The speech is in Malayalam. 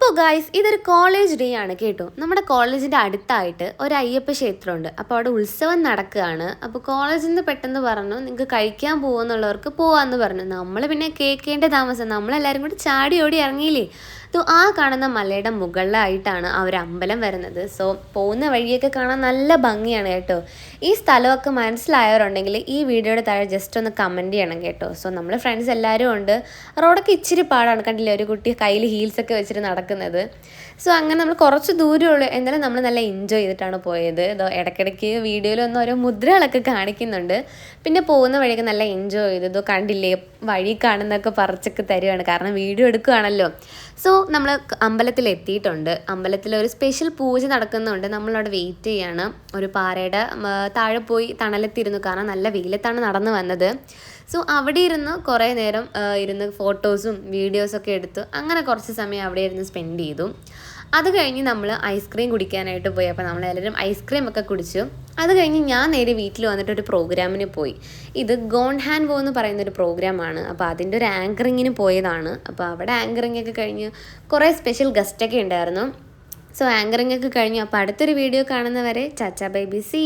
അപ്പോൾ ഗായ്സ് ഇതൊരു കോളേജ് ഡേ ആണ് കേട്ടോ. നമ്മുടെ കോളേജിൻ്റെ അടുത്തായിട്ട് ഒരു അയ്യപ്പ ക്ഷേത്രമുണ്ട്. അപ്പോൾ അവിടെ ഉത്സവം നടക്കുകയാണ്. അപ്പോൾ കോളേജിൽ നിന്ന് പെട്ടെന്ന് പറഞ്ഞു നിങ്ങൾക്ക് കഴിക്കാൻ പോകുന്നുള്ളവർക്ക് പോവാമെന്ന് പറഞ്ഞു. നമ്മൾ പിന്നെ കേൾക്കേണ്ട താമസം, നമ്മളെല്ലാവരും കൂടി ചാടി ഓടി ഇറങ്ങിയില്ലേ. ആ കാണുന്ന മലയുടെ മുകളിലായിട്ടാണ് ആ ഒരു അമ്പലം വരുന്നത്. സോ പോകുന്ന വഴിയൊക്കെ കാണാൻ നല്ല ഭംഗിയാണ് കേട്ടോ. ഈ സ്ഥലമൊക്കെ മനസ്സിലായവരുണ്ടെങ്കിൽ ഈ വീഡിയോയുടെ താഴെ ജസ്റ്റ് ഒന്ന് കമൻറ്റ് ചെയ്യണം കേട്ടോ. സോ നമ്മൾ ഫ്രണ്ട്സ് എല്ലാവരും ഉണ്ട്. റോഡൊക്കെ ഇച്ചിരി പാടാണ്, കണ്ടില്ലേ ഒരു കുട്ടി കയ്യിൽ ഹീൽസൊക്കെ വെച്ചിട്ട് നടക്കുന്നത്. സോ അങ്ങനെ നമ്മൾ കുറച്ച് ദൂരമുള്ളൂ, എന്നാലും നമ്മൾ നല്ല എൻജോയ് ചെയ്തിട്ടാണ് പോയത്. ഇടയ്ക്കിടയ്ക്ക് വീഡിയോയിലൊന്നും ഓരോ മുദ്രകളൊക്കെ കാണിക്കുന്നുണ്ട്. പിന്നെ പോകുന്ന വഴിയൊക്കെ നല്ല എൻജോയ് ചെയ്തത്. കണ്ടില്ലേ വഴി കാണുന്നതൊക്കെ പറിച്ചൊക്കെ തരുവാണ്, കാരണം വീഡിയോ എടുക്കുകയാണല്ലോ. സോ നമ്മൾ അമ്പലത്തിൽ എത്തിയിട്ടുണ്ട്. അമ്പലത്തിൽ ഒരു സ്പെഷ്യൽ പൂജ നടക്കുന്നുണ്ട്. നമ്മളവിടെ വെയിറ്റ് ചെയ്യാണ്. ഒരു പാറയുടെ താഴെ പോയി തണലത്തിരുന്നു, കാരണം നല്ല വെയിലത്താണ് നടന്നു വന്നത്. സോ അവിടെ ഇരുന്ന് കുറേ നേരം ഇരുന്ന് ഫോട്ടോസും വീഡിയോസൊക്കെ എടുത്തു. അങ്ങനെ കുറച്ച് സമയം അവിടെ ഇരുന്ന് സ്പെൻഡ് ചെയ്തു. അത് കഴിഞ്ഞ് നമ്മൾ ഐസ്ക്രീം കുടിക്കാനായിട്ട് പോയി. അപ്പോൾ നമ്മളെല്ലാവരും ഐസ്ക്രീം ഒക്കെ കുടിച്ചു. അത് കഴിഞ്ഞ് ഞാൻ നേരെ വീട്ടിൽ വന്നിട്ട് ഒരു പ്രോഗ്രാമിന് പോയി. ഇത് ഗോൺ ഹാൻഡ് വോ എന്ന് പറയുന്നൊരു പ്രോഗ്രാമാണ്. അപ്പോൾ അതിൻ്റെ ഒരു ആങ്കറിങ്ങിന് പോയതാണ്. അപ്പോൾ അവിടെ ആങ്കറിങ് ഒക്കെ കഴിഞ്ഞ് കുറേ സ്പെഷ്യൽ ഗസ്റ്റൊക്കെ ഉണ്ടായിരുന്നു. സോ ആങ്കറിങ് ഒക്കെ കഴിഞ്ഞു. അപ്പോൾ അടുത്തൊരു വീഡിയോ കാണുന്നവരെ ചാച്ചാ ബൈ ബി സി.